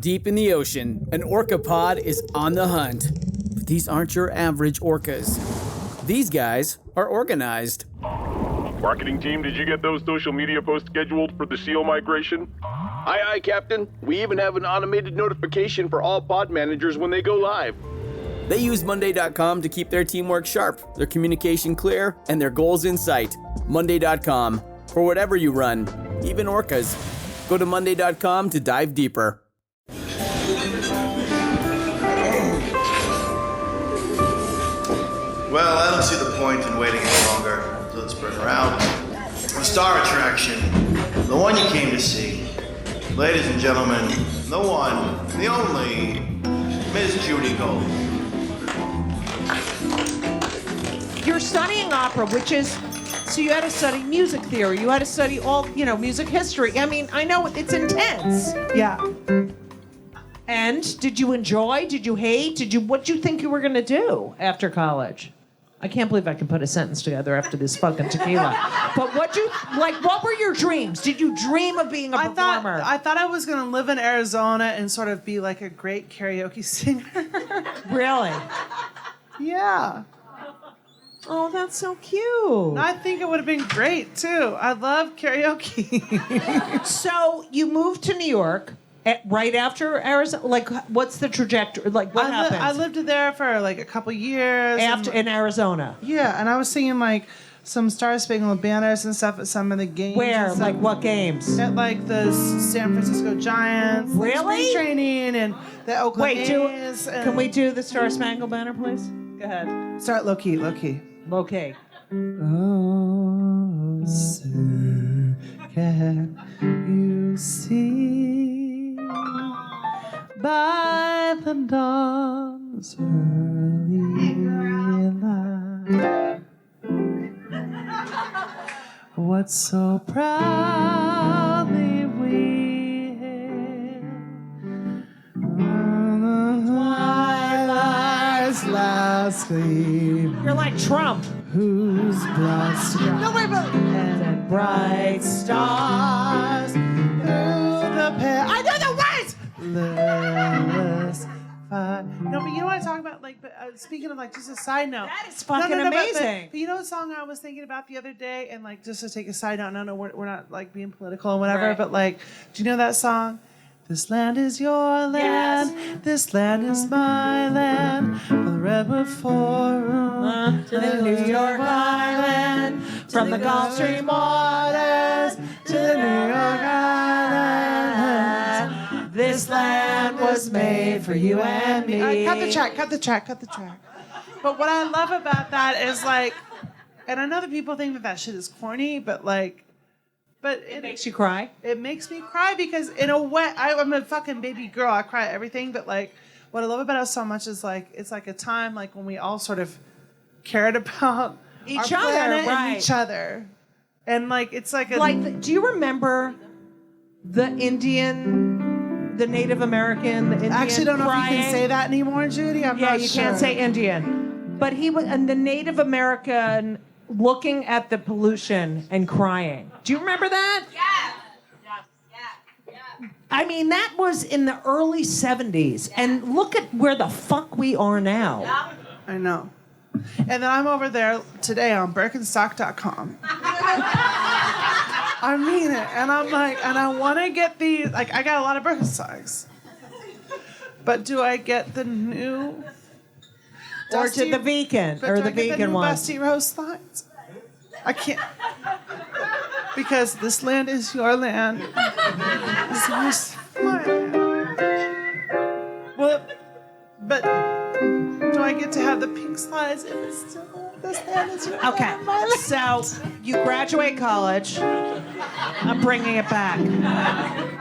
Deep in the ocean, an orca pod is on the hunt. But these aren't your average orcas. These guys are organized. Marketing team, did you get those social media posts scheduled for the SEAL migration? Aye, Captain. We even have an automated notification for all pod managers when they go live. They use Monday.com to keep their teamwork sharp, their communication clear, and their goals in sight. Monday.com. For whatever you run, even orcas. Go to Monday.com to dive deeper. Well, I don't see the point in waiting any longer. So let's bring her out. The star attraction, the one you came to see. Ladies and gentlemen, the one, the only, Miss Judy Gold. You're studying opera, which is, so you had to study music theory. You had to study all, music history. I mean, I know it's intense. Yeah. And did you enjoy? Did you hate? What did you think you were going to do after college? I can't believe I can put a sentence together after this fucking tequila. But what were your dreams? Did you dream of being a performer? I thought I was going to live in Arizona and sort of be like a great karaoke singer. Really? Yeah. Oh, that's so cute. I think it would have been great, too. I love karaoke. So you moved to New York right after Arizona? Like, what's the trajectory? Like, what happened? I lived there for like a couple years. In Arizona? Yeah, and I was singing like some Star Spangled Banners and stuff at some of the games. Where? Like, what games? At like the San Francisco Giants. Really? Like, spring training and the Oakland A's. Can we do the Star Spangled Banner, please? Go ahead. Start low key, low key. Low key. Oh, sir, can you see by the dawn's early light what so proudly we hailed on the twilight's last gleam? You're like Trump. Whose broad and bright stars through the I know the words. Lilies fire. No, but you know what I talk about? Like, speaking of like, just a side note. That is fucking amazing. But you know what song I was thinking about the other day, and like, just to take a side note. No, we're not like being political and whatever. Right. But like, do you know that song? This land is your land, yes. This land is my land, from the Redwood Forum to the New York Island, from the Gulf Stream waters to the New York Island. This land was made for you and me. Cut the track. But what I love about that is like, and I know that people think that shit is corny, but like, but it makes you cry? It makes me cry because in a way, I'm a fucking baby girl. I cry at everything. But like, what I love about it so much is like, it's like a time like when we all sort of cared about each our other, planet right. and each other. And like, it's like do you remember the Native American, the Indian I actually don't know crying? if you can say that anymore, Judy. I'm not you sure. can't say Indian. But he was, and the Native American looking at the pollution and crying. Do you remember that? Yeah. I mean, that was in the early 70s. And look at where the fuck we are now. Yeah. I know. And then I'm over there today on Birkenstock.com. I mean it. And I'm like, and I want to get these, like, I got a lot of Birkenstocks. But do I get the new... Or to the vegan, or the vegan one. Dusty Rose slides. I can't. Because this land is your land. This is my land. Well, but do I get to have the pink slides if it's still this land is your land? Okay, so you graduate college. I'm bringing it back.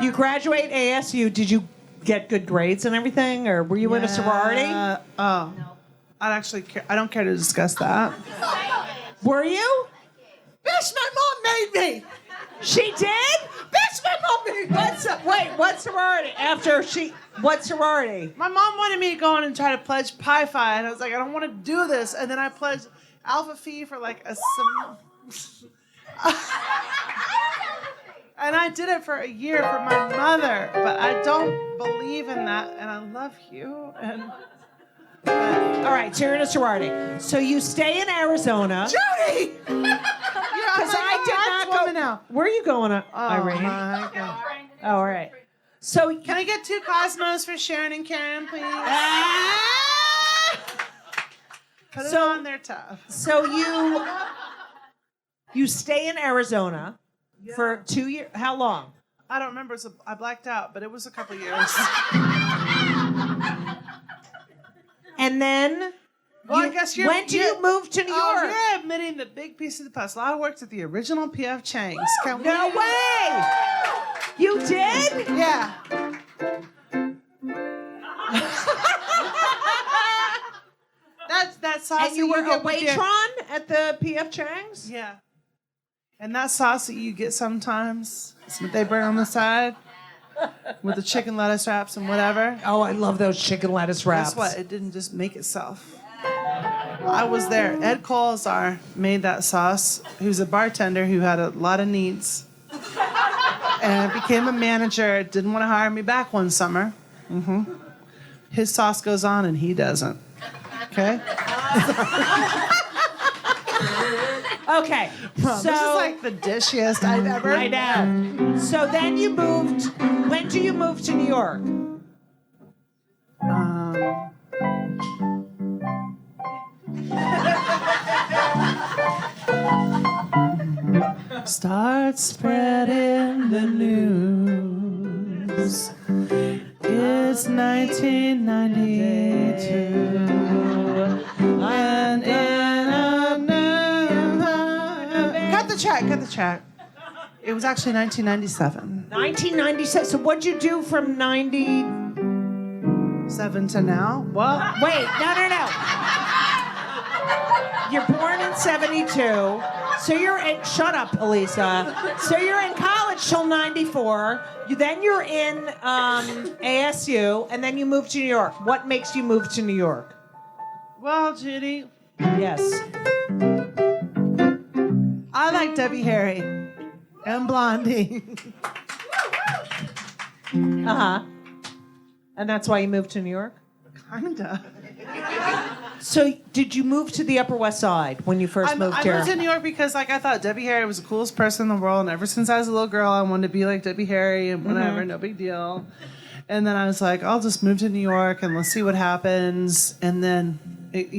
You graduate ASU. Did you get good grades and everything, or were you in a sorority? Oh. I don't care to discuss that. Were you? Bitch, my mom made me. She did? Bitch, my mom made me. What sorority? What sorority? My mom wanted me to go in and try to pledge Pi Phi, and I was like, I don't want to do this. And then I pledged Alpha Phi for like a And I did it for a year for my mother, but I don't believe in that, and I love you. And All right, so you're in a sorority. So you stay in Arizona. Judy, Because I did not go. now. Where are you going, Irene? My God. Oh, all right. So Can I get 2 Cosmos for Sharon and Karen, please? Put it on their tough. So you stay in Arizona for 2 years. How long? I don't remember. I blacked out, but it was a couple years. And then, Well, I guess when do you move to New York? You're admitting the big piece of the puzzle. I worked at the original P.F. Chang's. No way! You did? Yeah. That sauce. And you that were a get with your- waitron at the P.F. Chang's? Yeah. And that sauce that you get sometimes, it's what they burn on the side with the chicken lettuce wraps and whatever. Oh, I love those chicken lettuce wraps. Guess what? It didn't just make itself. I was there. Ed Colzar made that sauce. He was a bartender who had a lot of needs. And became a manager. Didn't want to hire me back one summer. His sauce goes on and he doesn't. Okay? Okay. Well, so this is like the dishiest I've ever. I know. So then you moved. When do you move to New York? Start spreading the news. It's 1992. And in a new... Cut the track. It was actually 1997. 1997. So what'd you do from 90? 7 to now? Well, Wait, no. You're born in 72. So you're in, shut up, Elisa. So you're in college till 94. Then you're in ASU, and then you move to New York. What makes you move to New York? well, Judy, Yes. I like Debbie Harry and Blondie. Uh-huh. And that's why you moved to New York? Kinda. So did you move to the Upper West Side when you first moved I here? moved to New York because, I thought Debbie Harry was the coolest person in the world, and ever since I was a little girl, I wanted to be like Debbie Harry and whatever, no big deal. And then I was like, I'll just move to New York and let's see what happens. And then, if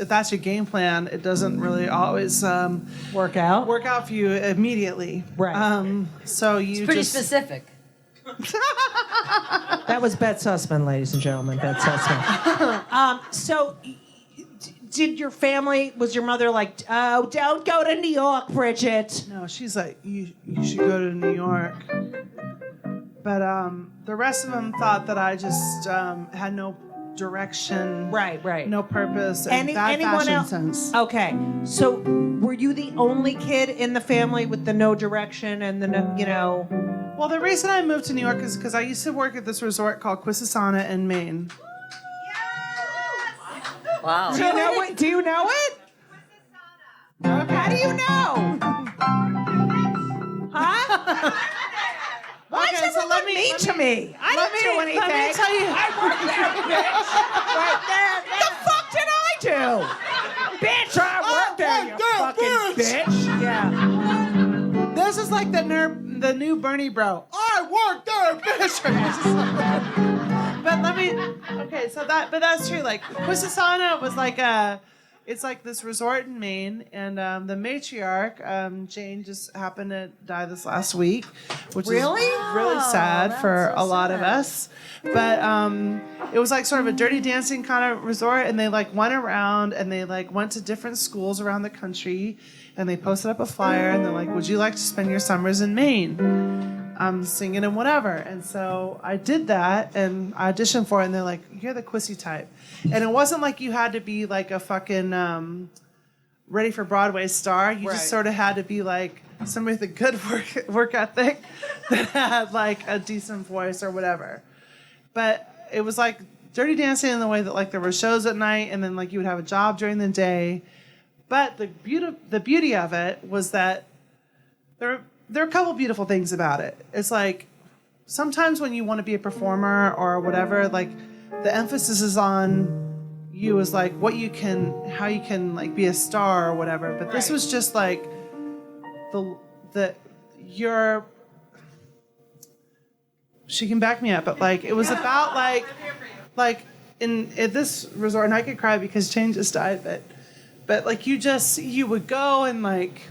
that's your game plan, it doesn't really always Work out? work out for you immediately. Right. So you Pretty just specific. That was Bette Sussman, ladies and gentlemen. Bette Sussman. Did your family, was your mother like, oh, don't go to New York, Bridget? No, she's like, you should go to New York. But the rest of them thought that I just had no direction, Right. no purpose, and bad anyone fashion else? sense. Okay. So were you the only kid in the family with the no direction and the no, Well, the reason I moved to New York is because I used to work at this resort called Quisisana in Maine. Wow. Do you know it? Do you know it? How do you know? Huh? Why is everyone mean to me? I didn't do anything. Let me tell you. I worked there, bitch. Right there. The fuck did I do? Bitch, I worked there, you fucking bitch. Yeah. This is like the new Bernie bro. I worked there, bitch. But but that's true. Like Quisisana was like it's like this resort in Maine, and the matriarch Jane just happened to die this last week, which Really? is really sad for a lot of us. But it was like sort of a dirty dancing kind of resort, and they like went around and they like went to different schools around the country, and they posted up a flyer, and they're like, "Would you like to spend your summers in Maine?" Singing and whatever. And so I did that and I auditioned for it, and they're like, you're the Quissy type. And it wasn't like you had to be like a fucking ready for Broadway star. You just sort of had to be like somebody with a good work ethic that had like a decent voice or whatever. But it was like Dirty Dancing in the way that like there were shows at night, and then like you would have a job during the day. But the beauty of it was that there are a couple beautiful things about it. It's like sometimes when you want to be a performer or whatever, like the emphasis is on you as like how you can like be a star or whatever. But this was just like she can back me up, but like it was about like in this resort, and I could cry because Jane just died, but like you would go and like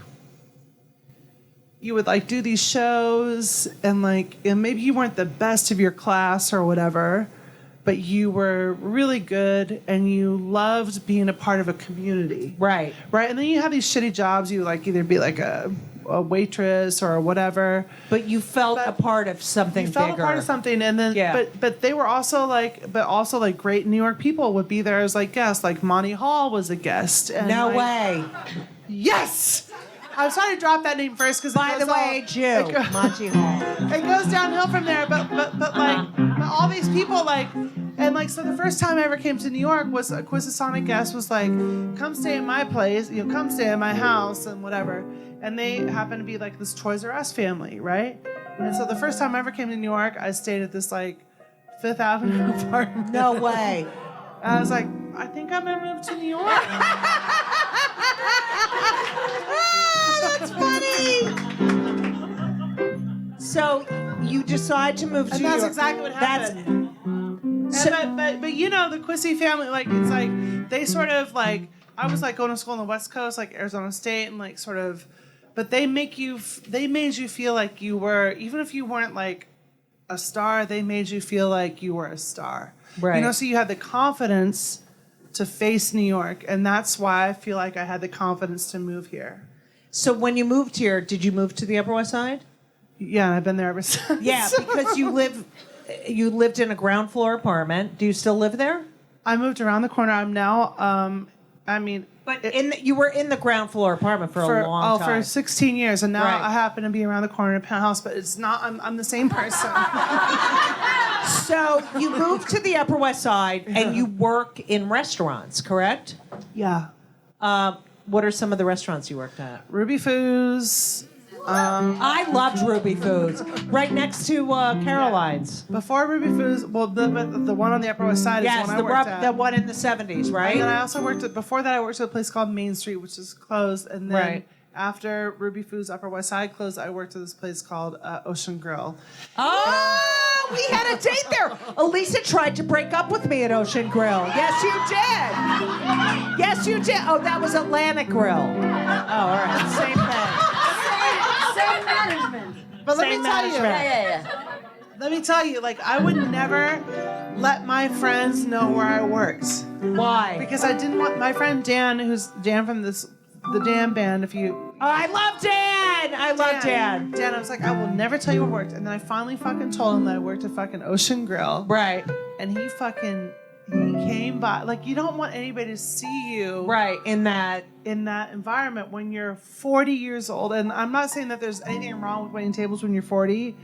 you would like do these shows and maybe you weren't the best of your class or whatever, but you were really good and you loved being a part of a community. Right. Right. And then you have these shitty jobs. You like either be like a waitress or whatever. But you felt a part of something You felt bigger. a part of something. And then, but they were also like great New York people would be there as like guests. Like Monty Hall was a guest. And No like, way. Yes. I was trying to drop that name first because By the way, Jew, Monty Hall. It goes downhill from there, but all these people like, and like, so the first time I ever came to New York was a Quizasonic guest was like, come stay in my place, come stay in my house and whatever. And they happened to be like this Toys R Us family, right? And so the first time I ever came to New York, I stayed at this like Fifth Avenue apartment. No way. And I was like, I think I'm gonna move to New York. That's funny. So you decide to move to And New that's York. exactly what happened. But you know, the Quissy family, like, it's like, they sort of like, I was like going to school on the West Coast, like Arizona State, and like sort of, but they made you feel like you were, even if you weren't like a star, they made you feel like you were a star. Right. You know, so you had the confidence to face New York, and that's why I feel like I had the confidence to move here. So when you moved here, did you move to the Upper West Side? Yeah, I've been there ever since. Yeah, because you lived in a ground floor apartment. Do you still live there? I moved around the corner. I'm now, But you were in the ground floor apartment for a long time. For 16 years, and now Right. I happen to be around the corner in a penthouse, but it's not. I'm the same person. So you moved to the Upper West Side and you work in restaurants, correct? Yeah. What are some of the restaurants you worked at? Ruby Foos. I loved Ruby Foods, right next to Caroline's. Before Ruby Foos, well, the one on the Upper West Side Yes, is the one I worked at. the one in the 70s, right? And then I also before that I worked at a place called Main Street, which is closed. And then Right. after Ruby Foos Upper West Side closed, I worked at this place called Ocean Grill. Oh, we had a date there. Elisa tried to break up with me at Ocean Grill. Yes, you did. Yes, you did. Oh, that was Atlantic Grill. Oh, all right. Same thing. Same management. But let Same me tell you. management. Yeah. Let me tell you, like, I would never let my friends know where I worked. Why? Because I didn't want my friend Dan, who's Dan from the Dan band, if you... Oh, I love Dan. I love Dan. Dan, I was like, I will never tell you where I worked. And then I finally fucking told him that I worked at fucking Ocean Grill. Right. And he came by. Like, you don't want anybody to see you. Right. In that Environment when you're 40 years old. And I'm not saying that there's anything wrong with waiting tables when you're 40,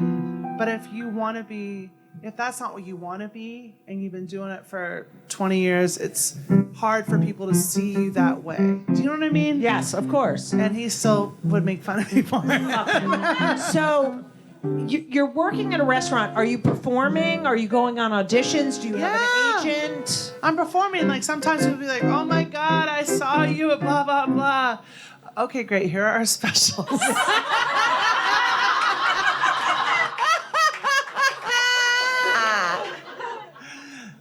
but if that's not what you want to be and you've been doing it for 20 years, it's hard for people to see you that way. Do you know what I mean? Yes, of course. And he still would make fun of me for it. So you're working at a restaurant. Are you performing? Are you going on auditions? Do you have an agent? I'm performing. Like, sometimes people be like, oh my God, I saw you at blah, blah, blah. Okay, great. Here are our specials.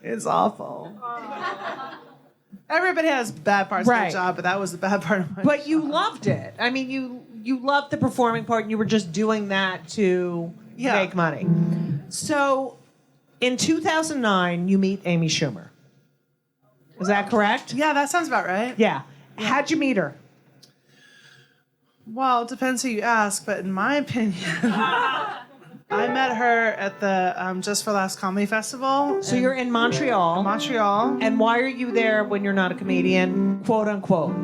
It's awful. Everybody has bad parts of their job, but that was the bad part of my But you loved it. I mean, you loved the performing part, and you were just doing that to make money. So, in 2009, you meet Amy Schumer. Is that correct? Yeah, that sounds about right. Yeah. How'd you meet her? Well, it depends who you ask, but in my opinion, I met her at the Just for Laughs Comedy Festival. So you're in Montreal. Montreal. And why are you there when you're not a comedian, quote unquote?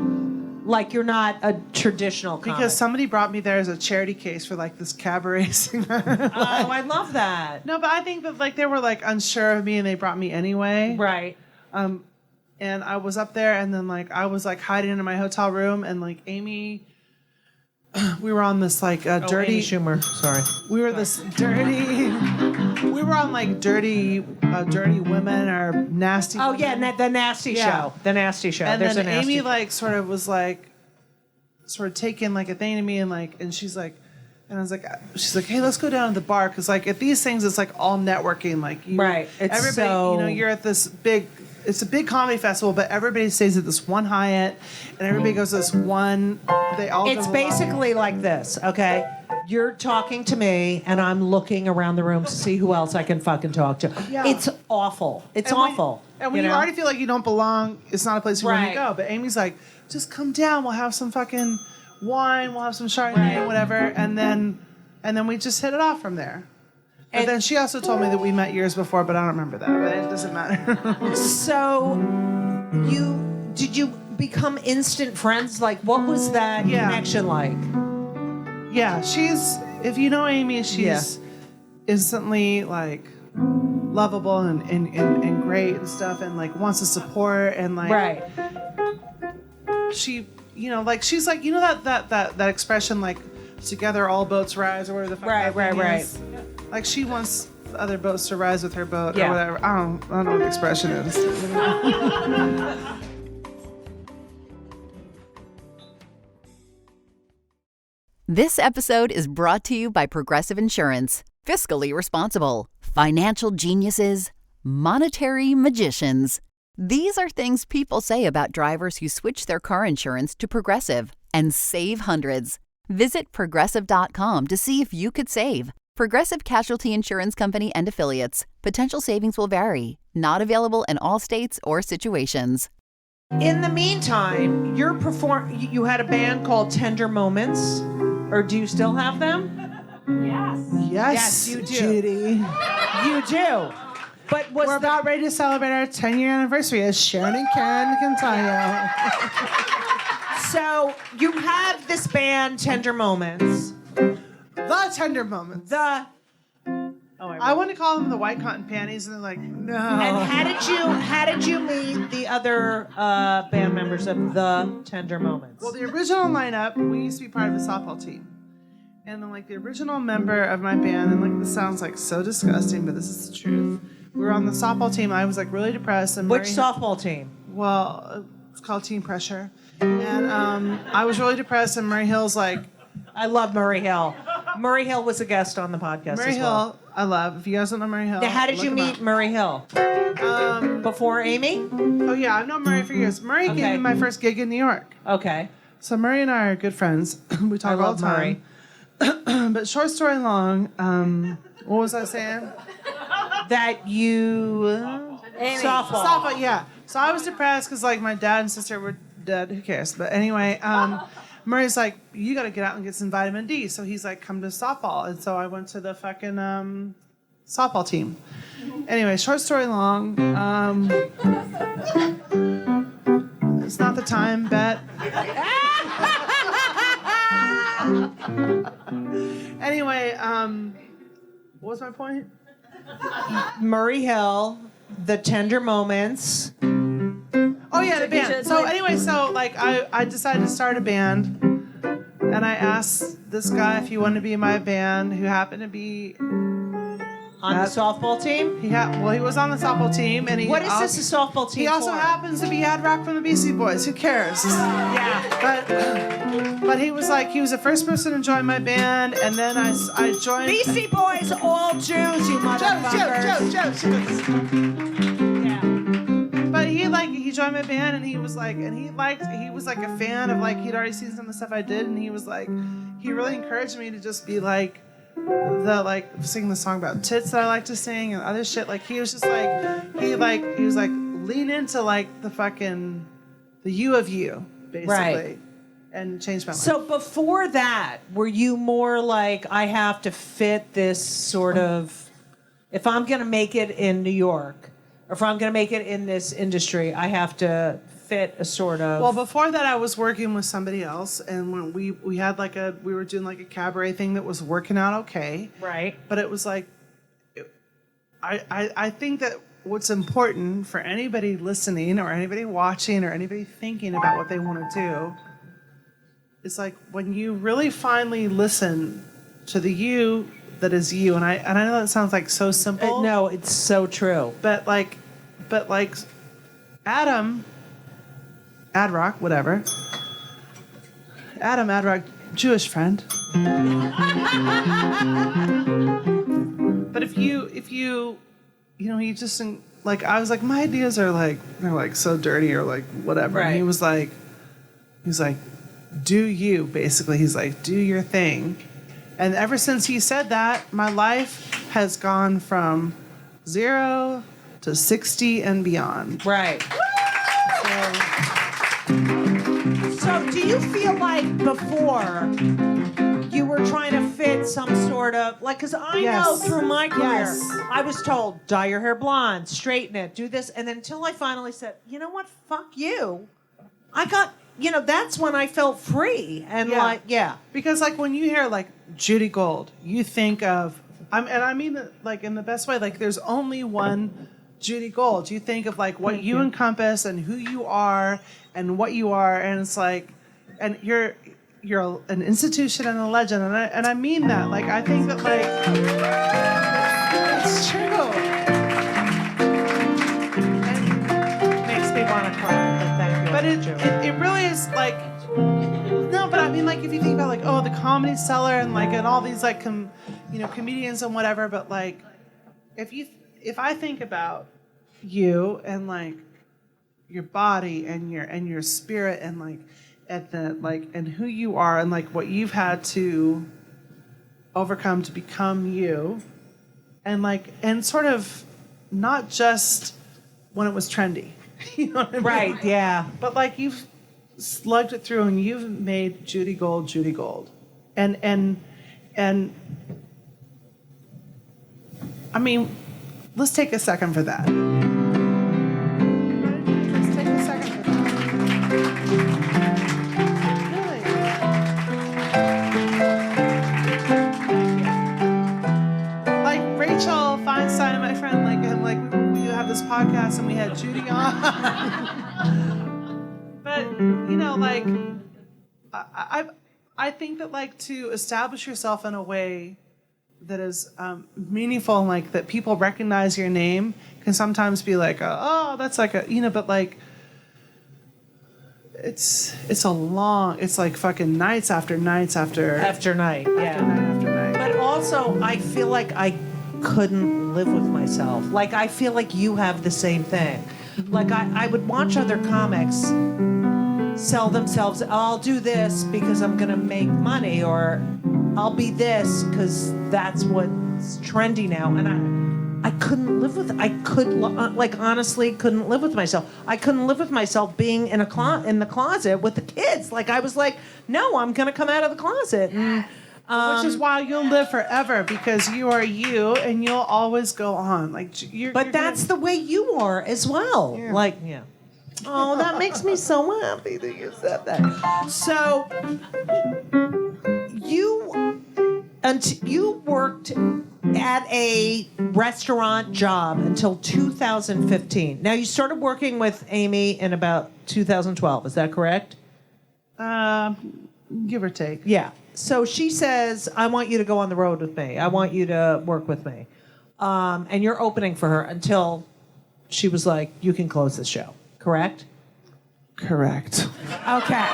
Like you're not a traditional comic. Because somebody brought me there as a charity case for like this cabaret singer. Oh, I love that. No, but I think that like they were like unsure of me and they brought me anyway. Right. And I was up there and then like I was like hiding in my hotel room and like Amy we were on this like dirty. Amy Schumer. Sorry. We were this dirty. We were on like dirty women or nasty. Oh women. yeah, the nasty show. The nasty show. And There's then a nasty. Amy like sort of taking like a thing to me and she's like, and I was like, she's like, hey, let's go down to the bar because like at these things it's like all networking. Like right. It's everybody, so... you're at this big. It's a big comedy festival, but everybody stays at this one Hyatt, and everybody goes to this one. They all. It's basically like this, okay? You're talking to me, and I'm looking around the room to see who else I can fucking talk to. Yeah. It's awful. It's awful. And when you already feel like you don't belong, it's not a place you want to go. But Amy's like, just come down. We'll have some fucking wine. We'll have some Chardonnay, whatever, and then we just hit it off from there. But then she also told me that we met years before, but I don't remember that. But it doesn't matter. So, did you become instant friends? Like, what was that connection like? Yeah, if you know Amy, she's instantly like lovable and great and stuff, and like wants to support and like she, like she's like that expression like together all boats rise or whatever the fuck that thing is. Like she wants other boats to rise with her boat or whatever. I don't know what the expression is. This episode is brought to you by Progressive Insurance. Fiscally responsible, financial geniuses, monetary magicians. These are things people say about drivers who switch their car insurance to Progressive and save hundreds. Visit Progressive.com to see if you could save. Progressive Casualty Insurance Company and Affiliates. Potential savings will vary. Not available in all states or situations. In the meantime, you had a band called Tender Moments, or do you still have them? Yes, you do. Judy. You do. But we're about ready to celebrate our 10-year anniversary, as Sharon and Karen can tell you. So you have this band, Tender Moments. The Tender Moments. I want to call them the White Cotton Panties, and they're like, no. And how did you meet the other band members of the Tender Moments? Well, the original lineup, we used to be part of a softball team. And then, like, the original member of my band, and, like, this sounds, like, so disgusting, but this is the truth. We were on the softball team. I was, like, really depressed. And which softball team? Well, it's called Team Pressure. And I was really depressed, and Murray Hill's, like... I love Murray Hill. Murray Hill was a guest on the podcast Murray as well. Hill, I love. If you guys don't know Murray Hill... Now, how did you meet Murray Hill? Before Amy? Oh, yeah. I've known Murray for years. Murray gave me my first gig in New York. Okay. So Murray and I are good friends. We talk all the time. Murray. But short story long, what was I saying? That you... Softball. Softball, yeah. So I was depressed because, like, my dad and sister were dead. Who cares? But anyway, Murray's like, you got to get out and get some vitamin D. So he's like, come to softball. And so I went to the fucking softball team. Anyway, short story long. It's not the time, Bet. Anyway, what was my point? Murray Hill, the Tender Moments. Oh yeah, the band. So anyway, like I decided to start a band, and I asked this guy if he wanted to be in my band, who happened to be on the softball team. He was on the softball team, and he. What is this a softball team? He also happens to be Ad Rock from the Beastie Boys. Who cares? Yeah. But he was the first person to join my band, and then I joined. Beastie Boys, all Jews, you motherfuckers. Joe. But he joined my band, and he was like a fan of, like, he'd already seen some of the stuff I did, and he was like, he really encouraged me to just be like, sing the song about tits that I like to sing and other shit. Like, he was just like, he was like, lean into, like, the you of you, basically. Right. And change my life. So before that, were you more like, I have to fit this sort of, if I'm going to make it in New York, or if I'm going to make it in this industry, I have to fit a sort of... Well, before that, I was working with somebody else, and when we were doing like a cabaret thing that was working out okay. Right. But it was like, I think that what's important for anybody listening or anybody watching or anybody thinking about what they want to do it's like when you really finally listen to the you that is you, and I know that sounds like so simple. No, it's so true. But like Adam Adrock, whatever. Adam Adrock, Jewish friend. But if you he just like, I was like, my ideas are like, they're like so dirty or like whatever. Right. And he was like, do you, basically. He's like, do your thing. And ever since he said that, my life has gone from 0 to 60 and beyond. Right. So do you feel like before you were trying to fit some sort of, like, because I know through my career, I was told, dye your hair blonde, straighten it, do this. And then until I finally said, you know what, fuck you. I got, that's when I felt free. And Because like when you hear like Judy Gold, you think of, and I mean it like in the best way, like there's only one Judy Gold. You think of like what you encompass and who you are and what you are. And it's like, and you're an institution and a legend, and I mean that. Like, I think that, like, it's true. And it makes me want to cry. But it really is like, no, but I mean, like, if you think about like, oh, the Comedy Cellar and like, and all these like, comedians and whatever. But like, if I think about you and like your body and your spirit and like, and who you are and like what you've had to overcome to become you, and sort of not just when it was trendy, you know what I mean? Right, yeah. But like you've slugged it through and you've made Judy Gold, and I mean, let's take a second for that. Let's take a second for that. Like Rachel Feinstein and my friend, we have this podcast and we had Judy on. But I think that like to establish yourself in a way that is meaningful and like that people recognize your name can sometimes be like, oh, that's like but like it's like fucking nights after night, yeah. But also, I feel like I couldn't live with myself. Like, I feel like you have the same thing. Like, I would watch other comics sell themselves, I'll do this because I'm going to make money, or I'll be this because that's what's trendy now. And I couldn't live with, honestly couldn't live with myself. I couldn't live with myself being in the closet with the kids. Like, I was like, no, I'm going to come out of the closet. And, which is why you'll live forever, because you are you and you'll always go on. Like, but that's the way you are as well. Yeah. Like, yeah. Oh, that makes me so happy that you said that. So, you worked at a restaurant job until 2015. Now, you started working with Amy in about 2012. Is that correct? Give or take. Yeah. So she says, I want you to go on the road with me. I want you to work with me. And you're opening for her until she was like, you can close the show. Correct? Correct. Okay.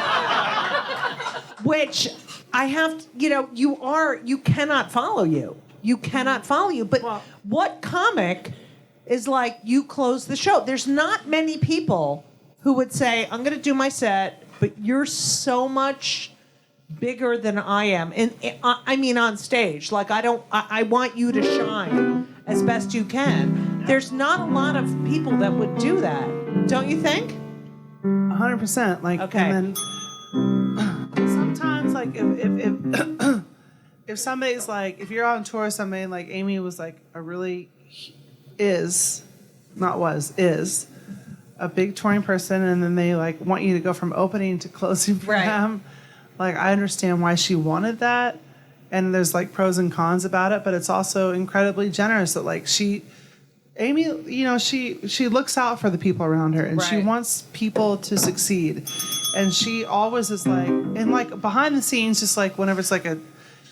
Which I have, you cannot follow you. You cannot follow you. But what comic is like, you close the show? There's not many people who would say, I'm going to do my set, but you're so much bigger than I am. And I mean on stage. Like, I want you to shine as best you can. There's not a lot of people that would do that. Don't you think? 100%. Like, okay. And then sometimes, like, if somebody's like, if you're on tour with somebody, like Amy was like is a big touring person, and then they like want you to go from opening to closing for them. Like, I understand why she wanted that, and there's like pros and cons about it, but it's also incredibly generous that like she Amy, she looks out for the people around her, and she Right. wants people to succeed. And she always is like, and like behind the scenes, just like whenever it's like if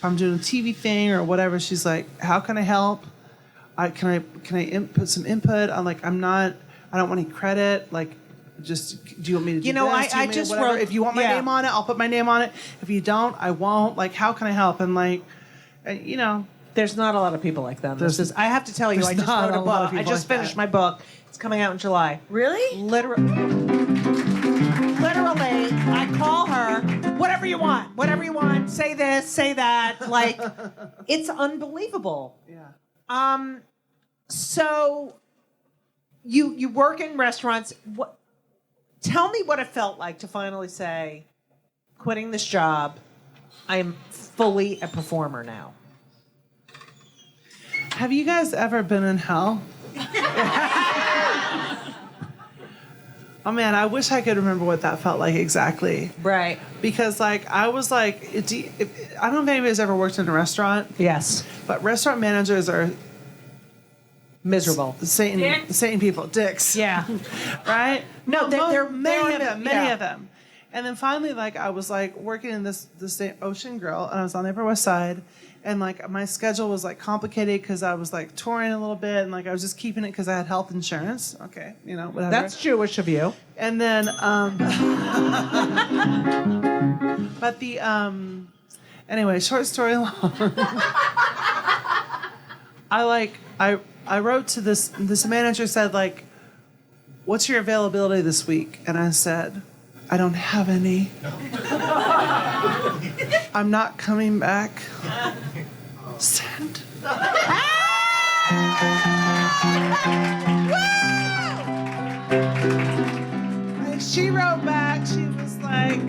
I'm doing a TV thing or whatever, she's like, how can I help? Can I put some input? I don't want any credit. Like, just, do you want me to do this? I just wrote, if you want my name on it, I'll put my name on it. If you don't, I won't. Like, how can I help? And like, there's not a lot of people like that. I have to tell you, I just not wrote a a lot of book. I people just like finished that. my book. It's coming out in July. Really? Literally, I call her, whatever you want, say this, say that. Like, it's unbelievable. yeah. So you work in restaurants. Tell me what it felt like to finally say, quitting this job, I'm fully a performer now. Have you guys ever been in hell? Oh man, I wish I could remember what that felt like exactly. Right. Because like I was like, I don't know if anybody's ever worked in a restaurant, Yes. but restaurant managers are Miserable. Satan people, dicks. Yeah. Right? No, they're many of them, many yeah. of them. And then finally, like I was like working in this Ocean Grill, and I was on the Upper West Side, and like my schedule was like complicated because I was like touring a little bit, and like I was just keeping it because I had health insurance. Okay, whatever. That's Jewish of you. And then, but anyway, short story long. I wrote to this manager said like, what's your availability this week? And I said, I don't have any. I'm not coming back. Send. And she wrote back, she was like,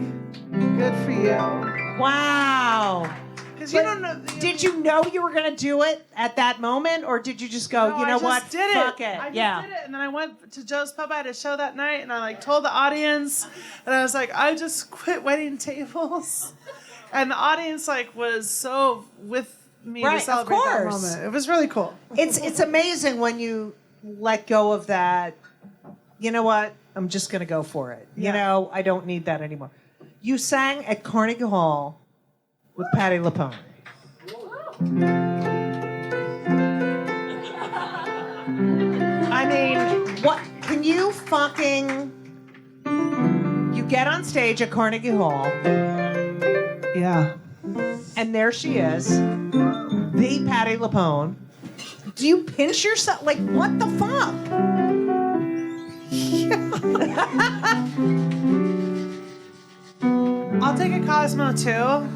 good for you. Wow. Because you don't know. Did you know you were going to do it at that moment, or did you just go, No, you know I just what, did it. fuck it? I just did it, and then I went to Joe's Pub. I had a show that night, and I like told the audience, and I was like, I just quit waiting tables, and the audience like was so with me Right, to of celebrate that course. moment. It was really cool. It's amazing when you let go of that. You know what? I'm just going to go for it. Yeah. I don't need that anymore. You sang at Carnegie Hall with Patti LuPone. I mean, what can you fucking... You get on stage at Carnegie Hall, Yeah. and there she is, the Patti LuPone. Do you pinch yourself? Like, what the fuck? I'll take a Cosmo too.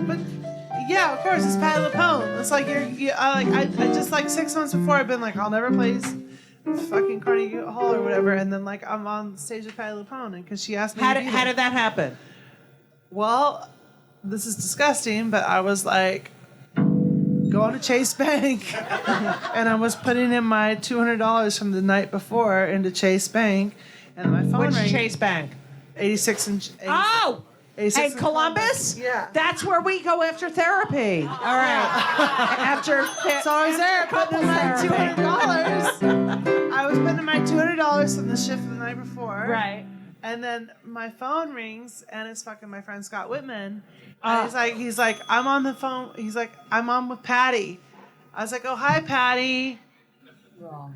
But yeah, of course, it's Patti LuPone. It's like I just like 6 months before I've been like, I'll never play fucking Carnegie Hall or whatever, and then like I'm on stage with Patti LuPone, and because she asked me, How did that happen? Well, this is disgusting, but I was like going to Chase Bank, and I was putting in my $200 from the night before into Chase Bank, and my phone Which rang. Chase Bank? 86 and Oh! 86 And in Columbus? Yeah. That's where we go after therapy. All right. After So I was there putting in my $200. I was putting in my $200 from the shift the night before. Right. And then my phone rings, and it's fucking my friend Scott Whitman. And he's like, I'm on the phone. He's like, I'm on with Patty. I was like, oh, hi, Patty. Wrong.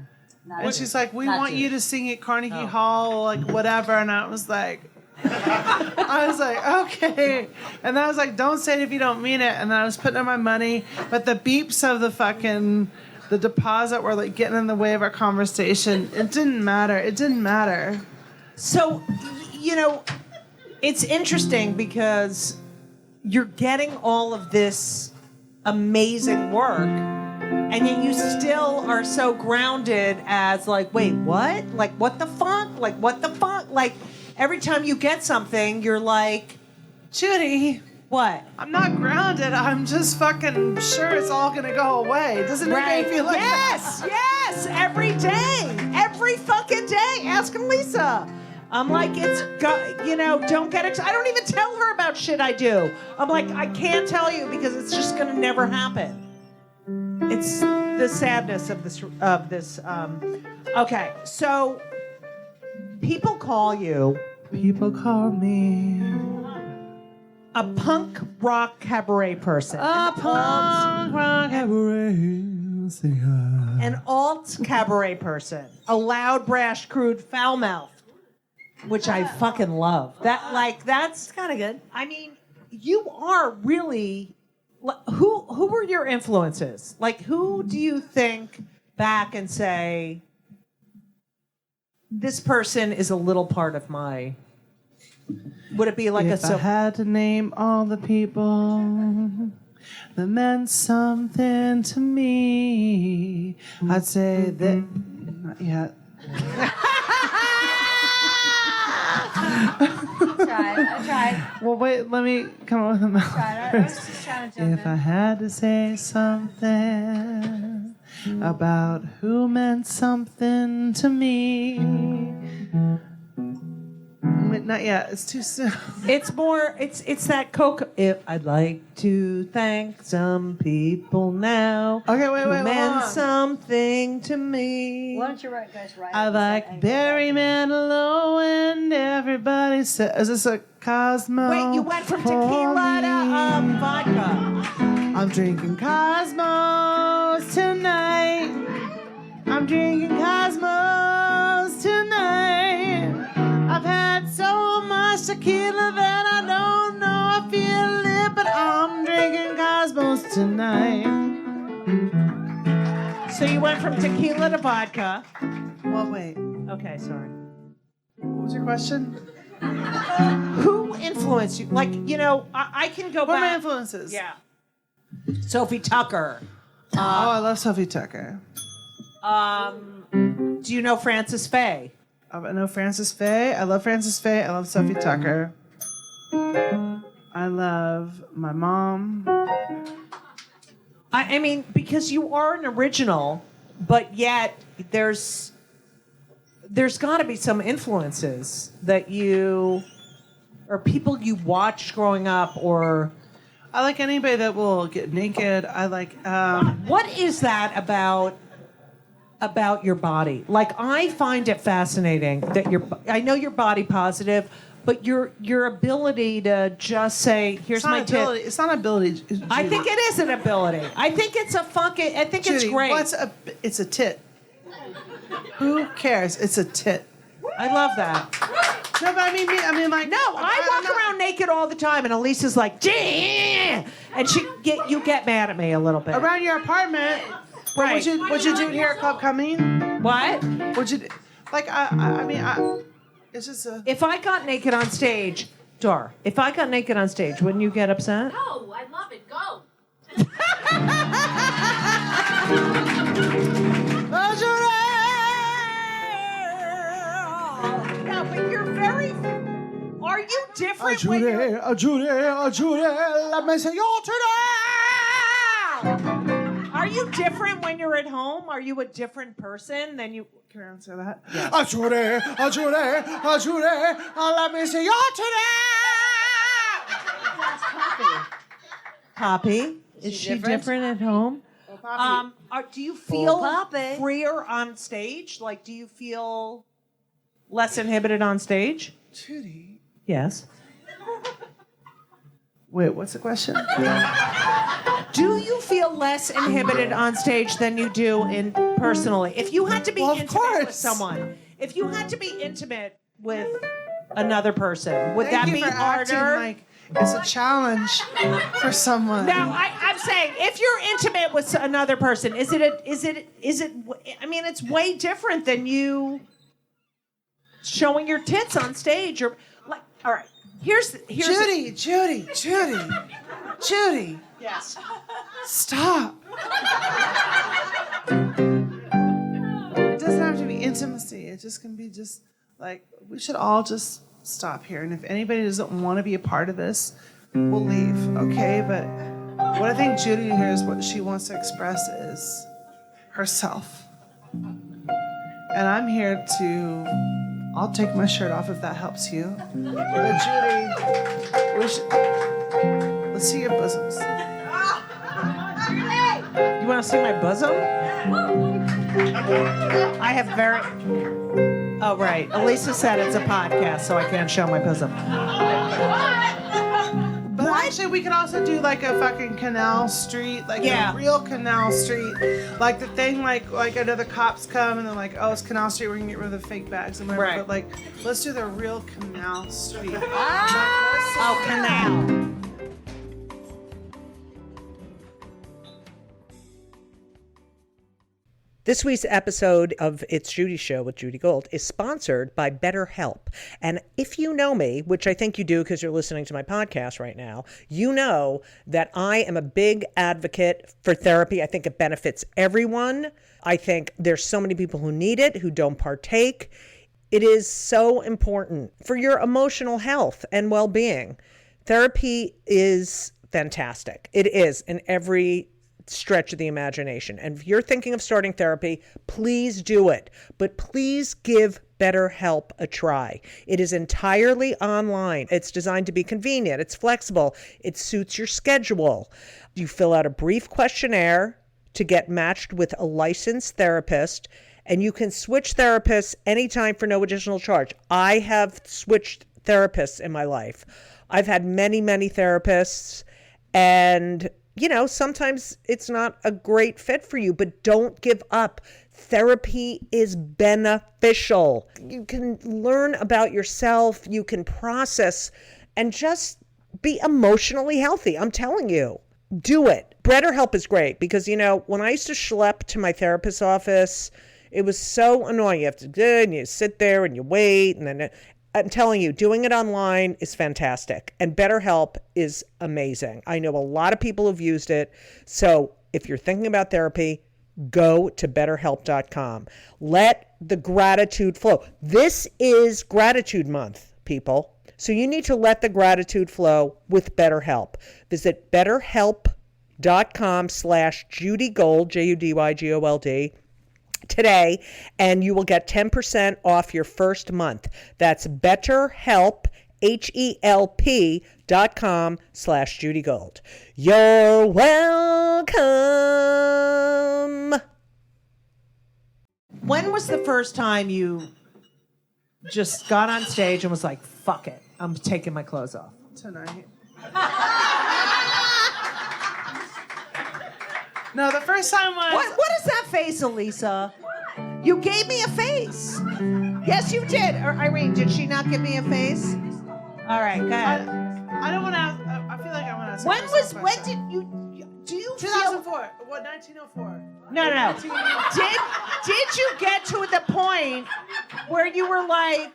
And she's like, we want you to sing at Carnegie Oh. Hall, like whatever. And I was like, okay. And then I was like, don't say it if you don't mean it. And then I was putting in my money, but the beeps of the deposit were like getting in the way of our conversation. It didn't matter. So, it's interesting because you're getting all of this amazing work, and yet you still are so grounded as like, wait, what? Like, what the fuck? Like, what the fuck? Like, every time you get something, you're like, Judy, what? I'm not grounded. I'm just fucking sure it's all gonna go away. Doesn't it make you feel like that? Yes, every day, every fucking day. Ask Lisa. I'm like, don't get excited. I don't even tell her about shit I do. I'm like, I can't tell you because it's just gonna never happen. It's the sadness of this. Okay, so people call you. People call me A punk rock cabaret person. a punk rock cabaret singer. An alt cabaret person. A loud, brash, crude, foul-mouthed, which I fucking love. That's Kind of good. I mean, you are really. Who were your influences? Like, who do you think back and say, this person is a little part of my. Would it be like If I had to name all the people that meant something to me, I'd say that. Not yet. I tried. Well, wait, let me come up with a mouth. I was just trying to jump If I had to say something about who meant something to me. Wait, not yet. It's too soon. It's more. It's that Coke. If I'd like to thank some people now. Okay, wait, who hold meant on. something to me. Why don't you guys write? I like Barry Manilow and everybody says, is this a Cosmo? Wait, you went from tequila to vodka. I'm drinking Cosmos tonight. I'm drinking Cosmos tonight. I've had so much tequila that I don't know I feel it, but I'm drinking Cosmos tonight. So you went from tequila to vodka. Well, wait. Okay, sorry. What was your question? Who influenced you? Like, I can go What are my back. influences? Yeah. Sophie Tucker. Oh, I love Sophie Tucker. Do you know Frances Faye? I know Frances Faye. I love Frances Faye. I love Sophie Tucker. I love my mom. I mean, because you are an original, but yet there's got to be some influences that you or people you watched growing up, or I like anybody that will get naked. I like. what is that about your body? Like, I find it fascinating that I know you're body positive, but your ability to just say, "Here's my tit." It's not ability. Judy. I think it is an ability. I think it's a fucking. I think it's Judy, great. It's a tit. Who cares? It's a tit. I love that. No, but I mean, like. No, I walk around naked all the time, and Elisa's like, "Gee," and you get mad at me a little bit. Around your apartment. Right. What'd you do here at Club Cumming? What? What'd you do? Like, it's just a. If I got naked on stage, Dar, if I got naked on stage, wouldn't you get upset? No, I love it. Go. No, but you're very. Are you different when Judy, you're? Judy, let me see your today. Are you different when you're at home? Are you a different person than you? Can I answer that? Yes. Judy, let me see your today. Poppy, is she different at home? Do you feel Poppy. freer on stage? Like, do you feel less inhibited on stage? Judy. Yes. Wait, what's the question? Do you feel less inhibited on stage than you do in personally? If you had to be intimate with someone, if you had to be intimate with another person, would that be harder? Like it's a challenge for someone. Now, I'm saying, if you're intimate with another person, is it? I mean, it's way different than you showing your tits on stage, or like. All right, here's Judy. Yes. Stop. It doesn't have to be intimacy. It just can be just like we should all just stop here. And if anybody doesn't want to be a part of this, we'll leave, okay? But what I think Judy here is what she wants to express is herself. And I'm here to. I'll take my shirt off if that helps you. But Judy, let's see your bosoms. You want to see my bosom? I have very. Oh, right. Elisa said it's a podcast, so I can't show my bosom. But actually, we could also do like a fucking canal street, like a real canal street. Like the thing, like I know the cops come and they're like, oh, it's Canal Street, we're gonna get rid of the fake bags and whatever. Right. But like, let's do the real canal street. Oh, canal. This week's episode of It's Judy's Show with Judy Gold is sponsored by BetterHelp. And if you know me, which I think you do because you're listening to my podcast right now, you know that I am a big advocate for therapy. I think it benefits everyone. I think there's so many people who need it, who don't partake. It is so important for your emotional health and well-being. Therapy is fantastic. It is in every stretch of the imagination. And if you're thinking of starting therapy, please do it. But please give BetterHelp a try. It is entirely online. It's designed to be convenient. It's flexible. It suits your schedule. You fill out a brief questionnaire to get matched with a licensed therapist, and you can switch therapists anytime for no additional charge. I have switched therapists in my life. I've had many, many therapists, and you know, sometimes it's not a great fit for you, but don't give up. Therapy is beneficial. You can learn about yourself, you can process, and just be emotionally healthy. I'm telling you, do it. BetterHelp is great because, you know, when I used to schlep to my therapist's office, it was so annoying. You have to do it, and you sit there and you wait, and then I'm telling you, doing it online is fantastic. And BetterHelp is amazing. I know a lot of people who've used it. So if you're thinking about therapy, go to BetterHelp.com. Let the gratitude flow. This is Gratitude Month, people. So you need to let the gratitude flow with BetterHelp. Visit BetterHelp.com/JudyGold, JudyGold, today, and you will get 10% off your first month. That's BetterHelp, HELP.com/JudyGold. You're welcome. When was the first time you just got on stage and was like, fuck it, I'm taking my clothes off? Tonight. No, the first time was... What is that face, Elisa? You gave me a face. Yes, you did. Or, Irene, did she not give me a face? All right, go ahead. I don't want to ask... I feel like I want to ask... When did you... Do you 2004. What, 1904? No. Did you get to the point where you were like,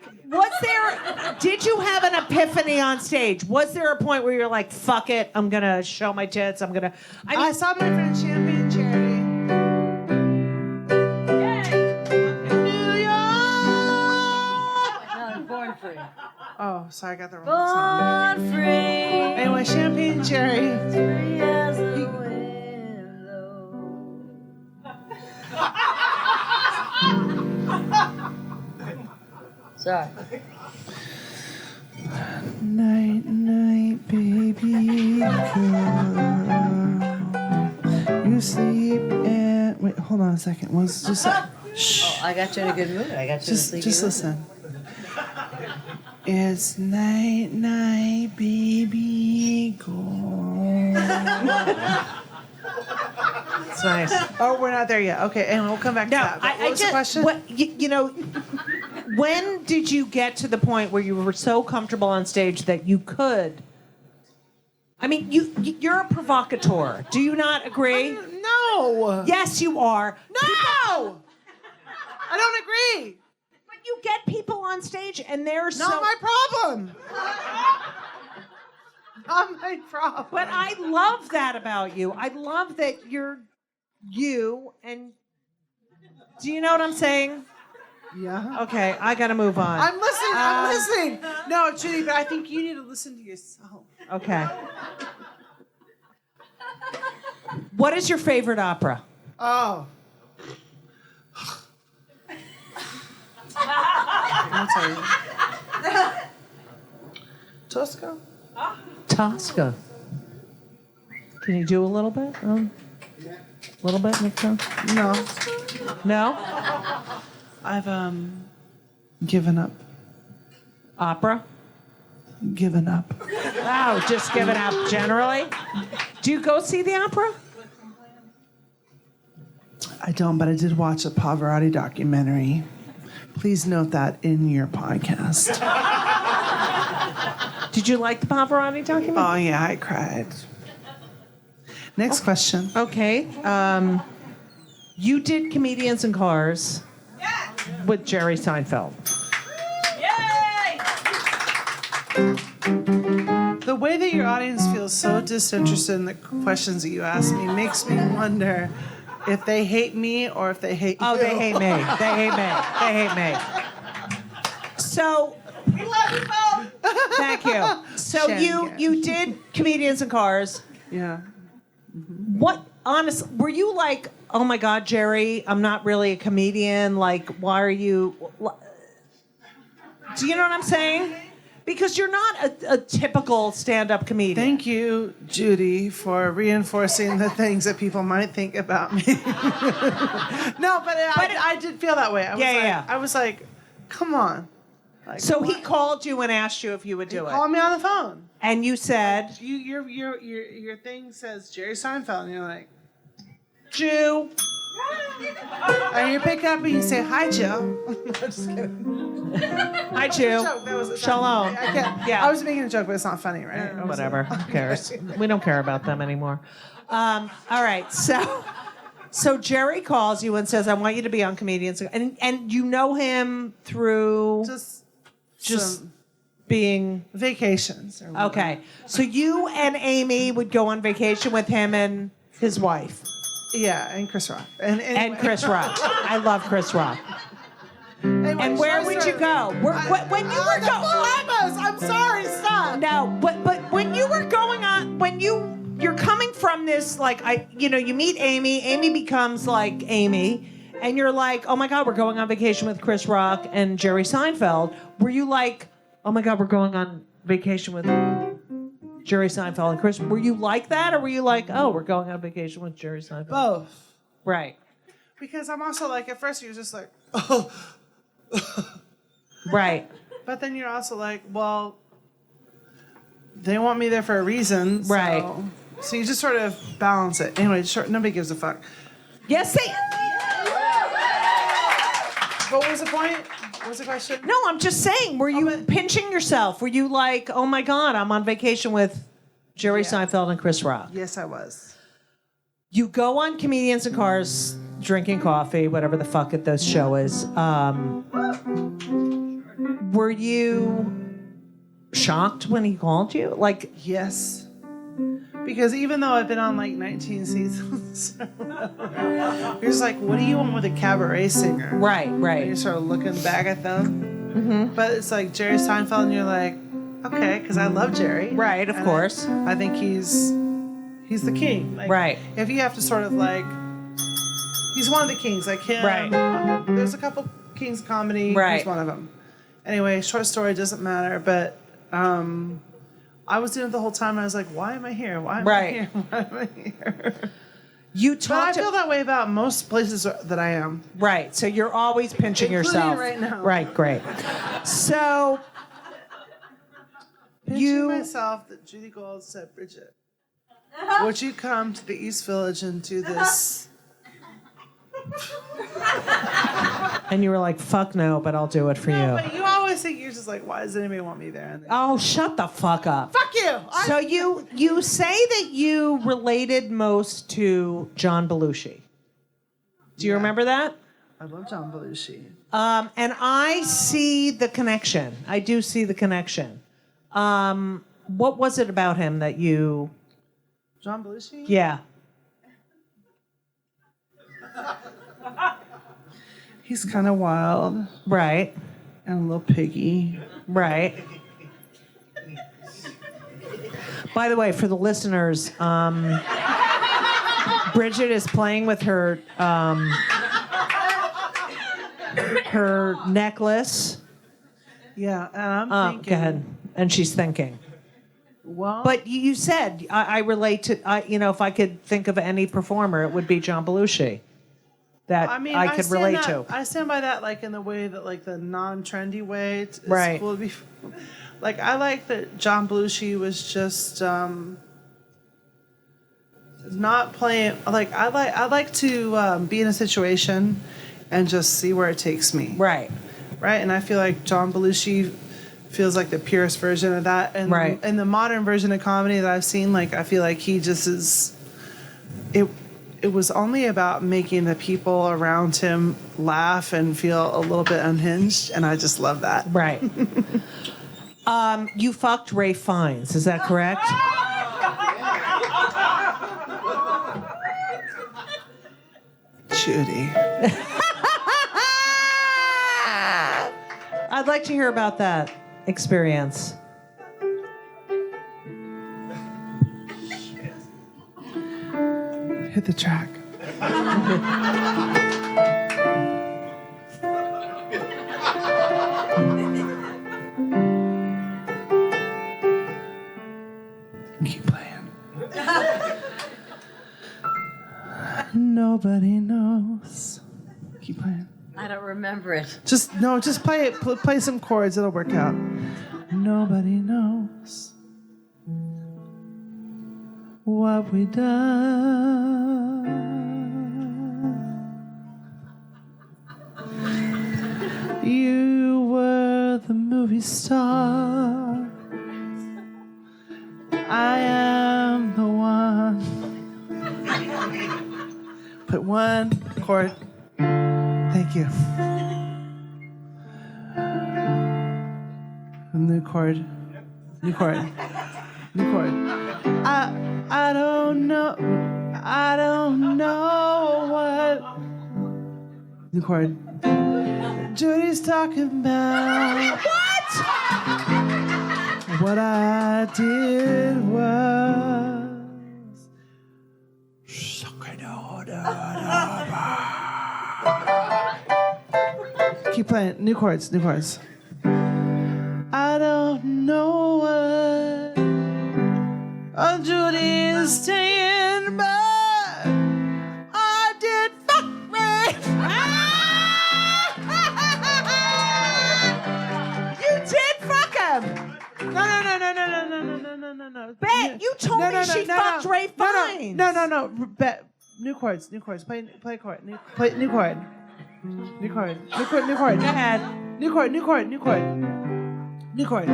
did you have an epiphany on stage? Was there a point where you're like, fuck it, I'm going to show my tits, I saw my friend Champagne Cherry. In New York! No, Born Free. Oh, sorry, I got the wrong song. Born Free. Anyway, Champagne Cherry. Free as a window. Sorry. Night, night, baby girl. You sleep and... Wait, hold on a second. Shh. Oh, I got you in a good mood. I got you in a sleepy Just mood. listen. It's night, night, baby girl. It's nice. Oh, we're not there yet. Okay, and we'll come back to that. But what was the question? When did you get to the point where you were so comfortable on stage that you could? I mean, you're a provocateur. Do you not agree? No. Yes, you are. No. I don't agree. But you get people on stage and they're Not my problem. Not my problem. But I love that about you. I love that you're you and... Do you know what I'm saying? Yeah. Okay, I gotta move on. I'm listening. No, Judy, but I think you need to listen to yourself. Okay. What is your favorite opera? Oh. I'll tell you. Tosca? Tosca. Can you do a little bit? A little bit, Nico? No, No? I've given up. Opera? Given up. Oh, just giving up generally? Do you go see the opera? I don't, but I did watch a Pavarotti documentary. Please note that in your podcast. Did you like the Pavarotti documentary? Oh yeah, I cried. Next question. Okay. You did Comedians in Cars with Jerry Seinfeld. The way that your audience feels so disinterested in the questions that you ask me makes me wonder if they hate me or if they hate you. Oh, they hate me. They hate me. They hate me. So, We love you both. thank you. So Shenanigans. you did Comedians in Cars. Yeah. What, honestly, were you like, oh my God, Jerry, I'm not really a comedian. Like, why are you? Do you know what I'm saying? Because you're not a typical stand-up comedian. Thank you, Judy, for reinforcing the things that people might think about me. No, but I did feel that way. I was like, come on. Like, So come he on. called you and asked you if you would do it. Called me on the phone. And you said, Your thing says Jerry Seinfeld, and you're like, Jew. and you pick up and you say, hi, Joe. I'm just kidding. Hi, Jew. Joke. That was Shalom. I can't. Yeah. I was making a joke, but it's not funny, right? I was Whatever. Who cares? We don't care about them anymore. All right. So Jerry calls you and says, I want you to be on Comedians. And you know him through just some being... vacations. Or whatever. Okay. So you and Amy would go on vacation with him and his wife. Yeah, and Chris Rock. And Chris Rock. I love Chris Rock. Anyway, And where would you go? When you were going... Bahamas. I'm sorry, stop. No, but when you were going on, you're coming from this, like, you meet Amy. Amy becomes like Amy, and you're like, oh my God, we're going on vacation with Chris Rock and Jerry Seinfeld. Were you like, oh my God, we're going on vacation with Jerry Seinfeld and Chris? Were you like that, or were you like, oh, we're going on vacation with Jerry Seinfeld? Both. Right. Because I'm also like, at first you're just like, oh. Right. But then you're also like, well, they want me there for a reason. So, Right. So you just sort of balance it. Anyway, nobody gives a fuck. Yes, they... What was the point? What was the question? No, I'm just saying, were you pinching yourself? Were you like, oh my God, I'm on vacation with Jerry Seinfeld and Chris Rock? Yes, I was. You go on Comedians in Cars, drinking coffee, whatever the fuck this show is. Were you shocked when he called you? Like, yes. Because even though I've been on like 19 seasons, you're just like, what do you want with a cabaret singer? Right. And you're sort of looking back at them. Mm-hmm. But it's like Jerry Seinfeld, and you're like, okay, because I love Jerry. Right, of course. I think he's the king. Like, right. If you have to sort of like, he's one of the kings. Like him. Right. There's a couple kings of comedy. Right. He's one of them. Anyway, short story, doesn't matter. But I was doing it the whole time. And I was like, why am I here? Why am I here? Why am I here? You But I talked. feel that way about most places that I am. Right. So you're always pinching Including yourself. right now. Right. Great. So Pinching myself that Judy Gold said, Bridget, would you come to the East Village and do this? And you were like, fuck no, but I'll do it for No, you. but you always think, you're just like, why does anybody want me there? And then, Oh, shut the fuck up. fuck you! So you say that you related most to John Belushi. Do you remember that? I love John Belushi. And I see the connection. I do see the connection. What was it about him that you... John Belushi? Yeah. He's kind of wild. Right. And a little piggy. Right. By the way, for the listeners, Bridget is playing with her her necklace. Yeah, and I'm thinking... Go ahead. And she's thinking. Well, But you said I relate to. If I could think of any performer, it would be John Belushi. That I could relate to. I stand by that, like in the way that, like the non-trendy way. It's Right. cool to be. Like I like that John Belushi was just not playing. Like I like to be in a situation and just see where it takes me. Right. Right. And I feel like John Belushi feels like the purest version of that. And Right. and the modern version of comedy that I've seen, like I feel like he just is. It was only about making the people around him laugh and feel a little bit unhinged, and I just love that. Right. You fucked Ray Fiennes, is that correct? Judy. I'd like to hear about that experience. Hit the track. Keep playing. Nobody knows. Keep playing. I don't remember it. Just play it. Play some chords. It'll work out. Nobody knows what we done. You were the movie star. I am the one. Put one chord. Thank you. New chord. New chord. New chord. I don't know. I don't know what. New chord. Judy's talking about. What? What I did was. Keep playing. New chords. New chords. I don't know what Judy is saying, but I did fuck me. You did fuck him. No. Bet you told me she fucked Ray Fiennes. No. Bet. New chords. New chords. Play chord. Play new chord. New chord. New chord. New chord. Go ahead. New chord. New chord. New chord. New chord.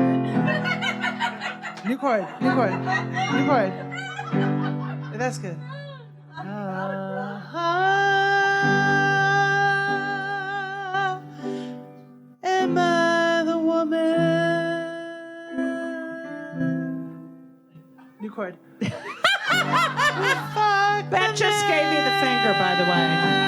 New chord. New chord. New chord. Yeah, that's good. Am I the woman? New chord. Bet just gave me the finger, by the way.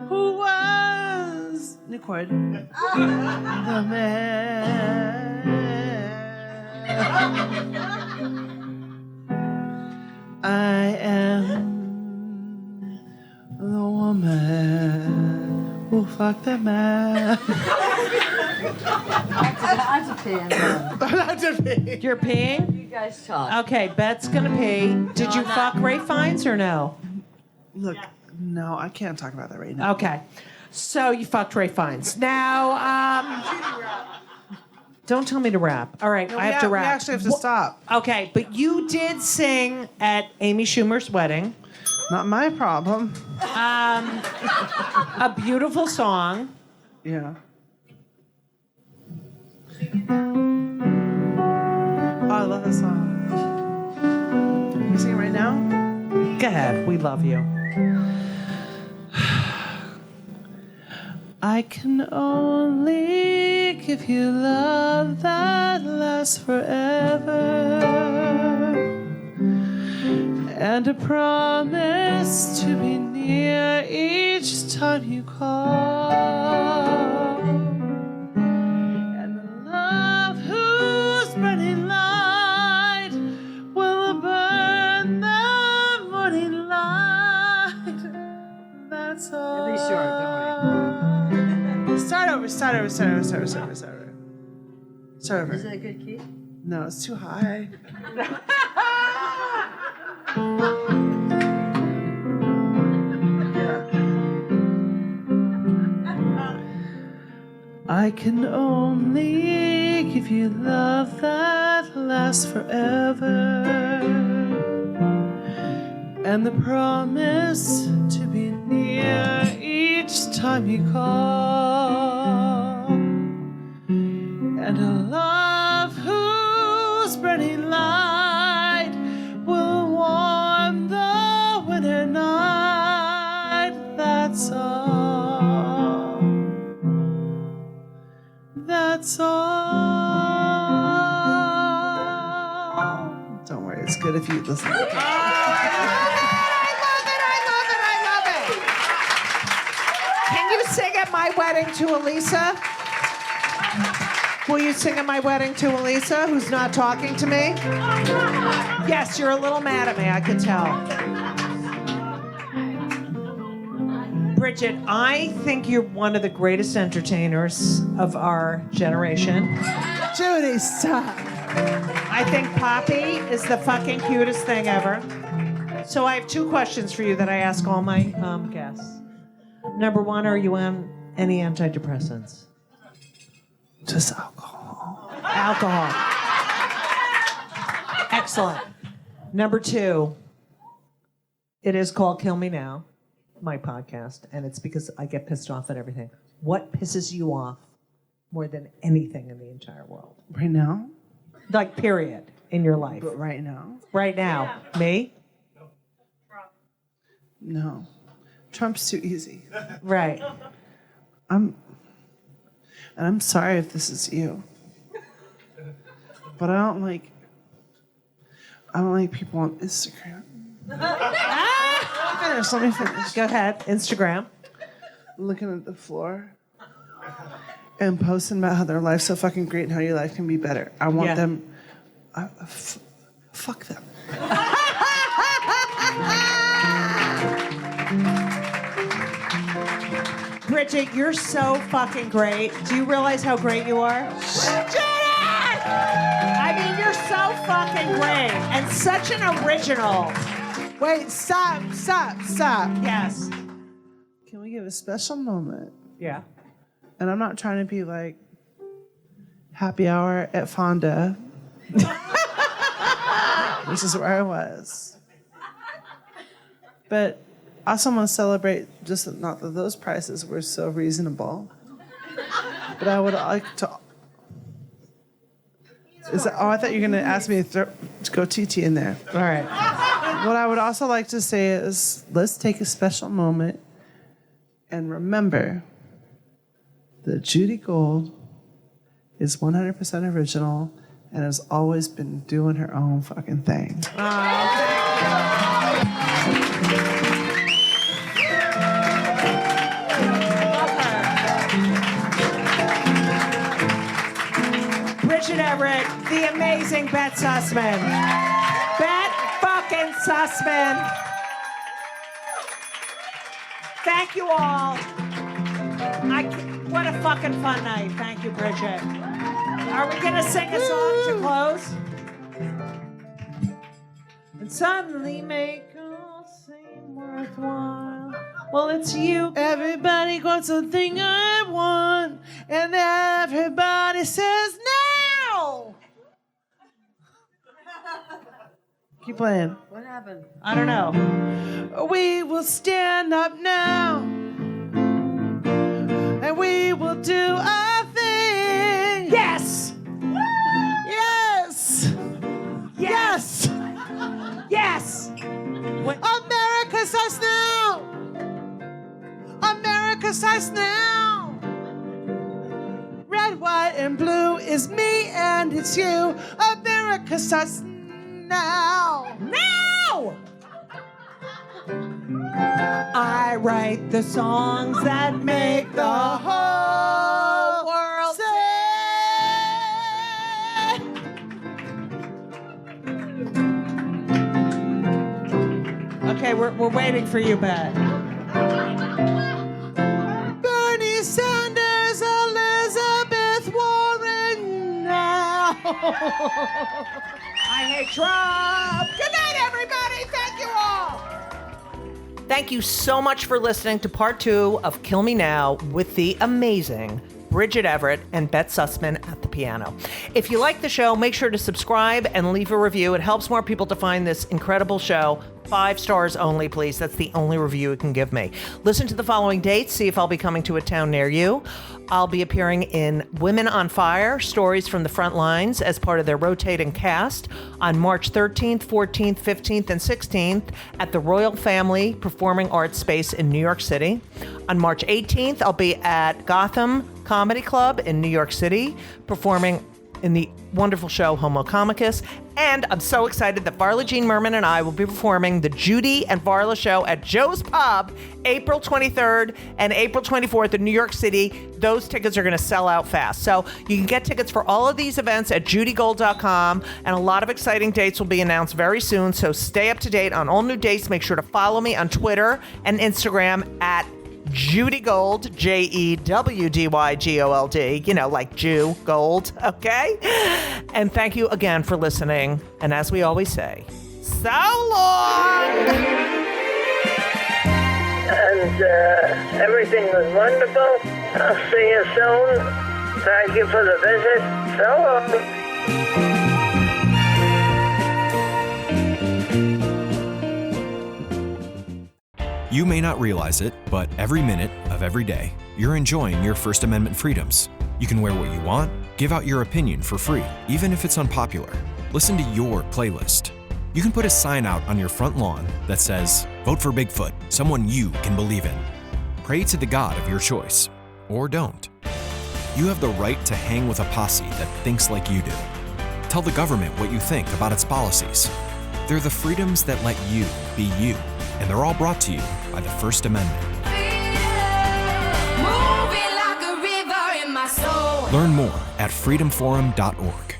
Who was new chord? The man. I am the woman who fucked the man. I'm just peeing. Not to pee. You're peeing? You guys talk. Okay, Bet's gonna pee. Did you fuck Ray Fiennes or no? Look, no, I can't talk about that right now. Okay. So you fucked Ray Fiennes. Now, don't tell me to rap. All right, No, I have to rap. We actually have to stop. Okay, but you did sing at Amy Schumer's wedding. Not my problem. A beautiful song. Yeah. Oh, I love this song. Can we sing it right now? Go ahead. We love you. I can only give you love that lasts forever, and a promise to be near each time you call, and the love whose burning light will burn the morning light. That's all. Be short, don't worry. Start over. Server. Is it a good key? No, it's too high. I can only give you love that lasts forever, and the promise to be near each time you call, and a love whose burning light will warm the winter night. That's all. That's all. Don't worry, it's good if you listen. I love it. Can you sing at my wedding to Elisa? Will you sing at my wedding to Elisa, who's not talking to me? Yes, you're a little mad at me, I can tell. Bridget, I think you're one of the greatest entertainers of our generation. Judy, stop. I think Poppy is the fucking cutest thing ever. So I have 2 questions for you that I ask all my guests. Number 1, are you on any antidepressants? Just alcohol. Alcohol. Excellent. Number 2, it is called Kill Me Now, my podcast, and it's because I get pissed off at everything. What pisses you off more than anything in the entire world? Right now? Like, period, in your life. But right now? Right now. Yeah. Me? No. Trump's too easy. Right. I'm sorry if this is you. But I don't like people on Instagram. Let me finish. Go ahead. Instagram. Looking at the floor and posting about how their life's so fucking great and how your life can be better. I want them. Fuck them. Bridget, you're so fucking great. Do you realize how great you are? I mean, you're so fucking great and such an original. Wait, stop. Yes. Can we give a special moment? Yeah. And I'm not trying to be like happy hour at Fonda, which is where I was. But I also want to celebrate just not that those prices were so reasonable, but I would like to. I thought you were going to ask me to go TT in there. All right. What I would also like to say is let's take a special moment and remember that Judy Gold is 100% original and has always been doing her own fucking thing. Bridget Everett, the amazing Bette Sussman. Bette fucking Sussman. Thank you all. What a fucking fun night. Thank you, Bridget. Are we gonna sing a song to close? And suddenly make all seem worthwhile. Well, it's you. Everybody wants something I want, and everybody says no. Keep playing. What happened? I don't know. We will stand up now, and we will do a thing. Yes! Yes! Yes! Yes! America starts now! America starts now! Red, white, and blue is me and it's you. America starts now! Now! I write the songs that make the whole world sing. Okay, we're waiting for you, Bette. Bernie Sanders, Elizabeth Warren, I hate Trump. Good night, everybody. Thank you all. Thank you so much for listening to part 2 of Kill Me Now with the amazing Bridget Everett and Bette Sussman at the piano. If you like the show, make sure to subscribe and leave a review. It helps more people to find this incredible show. 5 stars only, please. That's the only review you can give me. Listen to the following dates. See if I'll be coming to a town near you. I'll be appearing in Women on Fire, Stories from the Front Lines, as part of their rotating cast on March 13th, 14th, 15th, and 16th at the Royal Family Performing Arts Space in New York City. On March 18th, I'll be at Gotham Comedy Club in New York City, performing in the wonderful show Homo Comicus. And I'm so excited that Varla Jean Merman and I will be performing the Judy and Varla show at Joe's Pub April 23rd and April 24th in New York City. Those tickets are going to sell out fast. So you can get tickets for all of these events at judygold.com, and a lot of exciting dates will be announced very soon. So stay up to date on all new dates. Make sure to follow me on Twitter and Instagram at Judy Gold, JEWDYGOLD, like Jew Gold, okay? And thank you again for listening. And as we always say, so long! And everything was wonderful. I'll see you soon. Thank you for the visit. So long. You may not realize it, but every minute of every day, you're enjoying your First Amendment freedoms. You can wear what you want, give out your opinion for free, even if it's unpopular. Listen to your playlist. You can put a sign out on your front lawn that says, "Vote for Bigfoot, someone you can believe in." Pray to the God of your choice, or don't. You have the right to hang with a posse that thinks like you do. Tell the government what you think about its policies. They're the freedoms that let you be you, and they're all brought to you by the First Amendment. Learn more at freedomforum.org.